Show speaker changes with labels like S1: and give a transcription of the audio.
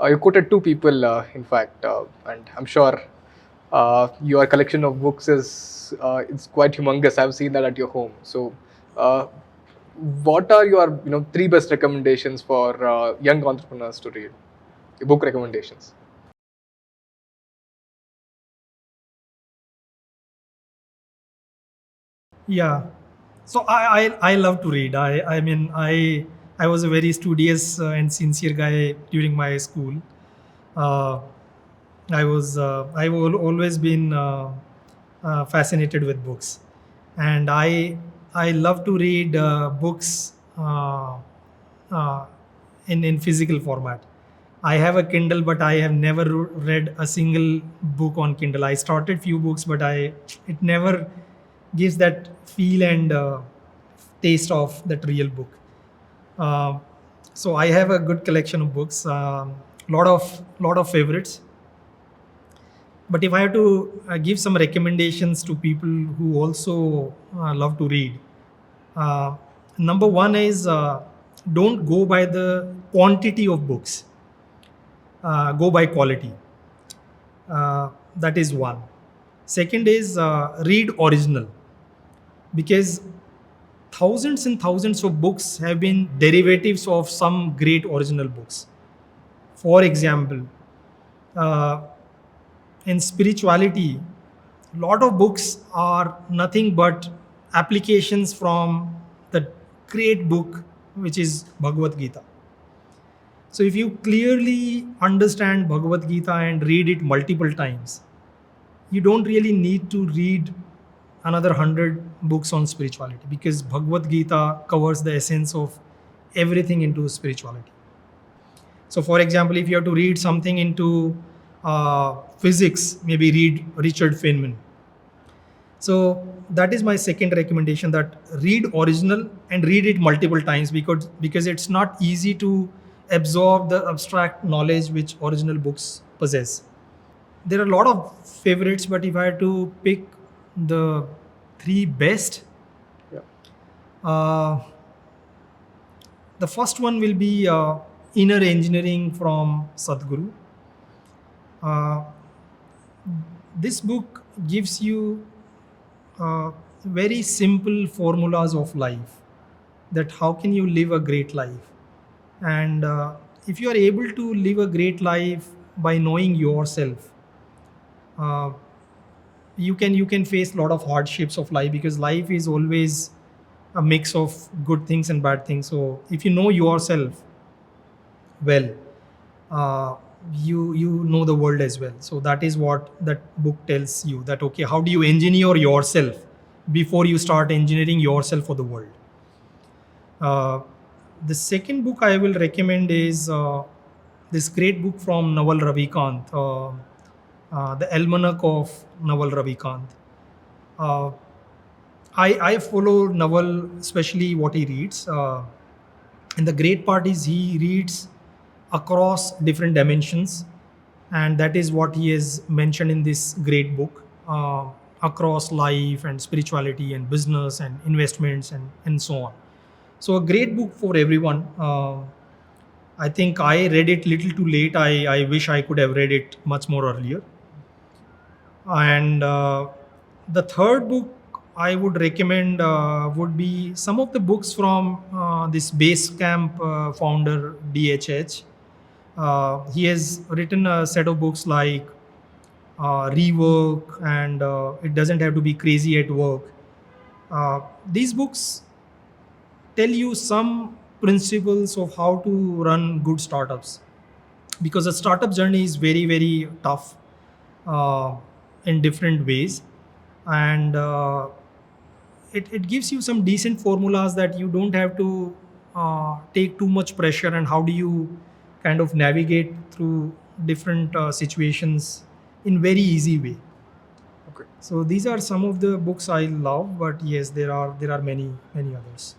S1: You quoted two people, in fact, and I'm sure your collection of books is it's quite humongous. I've seen that at your home. So, uh, what are your three best recommendations for young entrepreneurs to read? Your book recommendations.
S2: Yeah. So I love to read. I was a very studious and sincere guy during my school. Uh, I've always been fascinated with books, and I love to read books uh, in physical format. I have a Kindle, but I have never read a single book on Kindle. I started few books, but it never gives that feel and taste of that real book. Uh, so I have a good collection of books, lot of favorites. But if I have to give some recommendations to people who also love to read, uh, number one is don't go by the quantity of books, go by quality. That is one. Second is read original, because thousands and thousands of books have been derivatives of some great original books. For example, uh, in spirituality, lot of books are nothing but applications from the great book which is Bhagavad Gita. So if you clearly understand Bhagavad Gita and read it multiple times, you don't really need to read another 100 books on spirituality, because Bhagavad Gita covers the essence of everything into spirituality. So, for example, if you have to read something into physics, maybe read Richard Feynman. So that is my second recommendation, that read original and read it multiple times, because it's not easy to absorb the abstract knowledge which original books possess. There are a lot of favorites, but if I had to pick the three best,
S1: Yeah.
S2: uh, the first one will be Inner Engineering from Sadhguru. Uh, this book gives you very simple formulas of life, that how can you live a great life. And if you are able to live a great life by knowing yourself, uh, you can face a lot of hardships of life, because life is always a mix of good things and bad things. So if you know yourself well, uh, you know the world as well. So that is what that book tells you, that okay, how do you engineer yourself before you start engineering yourself for the world. uh, the second book I will recommend is this great book from Naval Ravikant, the Almanac of Naval Ravikant. uh, I follow Naval, especially what he reads. And the great part is he reads across different dimensions, and that is what he has mentioned in this great book, across life and spirituality and business and investments and so on. So a great book for everyone. I think I read it little too late. I wish I could have read it much more earlier. And the third book I would recommend would be some of the books from this Basecamp founder DHH. He has written a set of books like Rework and It Doesn't Have to Be Crazy at Work. These books tell you some principles of how to run good startups, because the startup journey is very, very tough uh, in different ways. And it gives you some decent formulas that you don't have to take too much pressure, and how do you kind of navigate through different situations in very easy way.
S1: Okay.
S2: So these are some of the books I love, but yes, there are many others.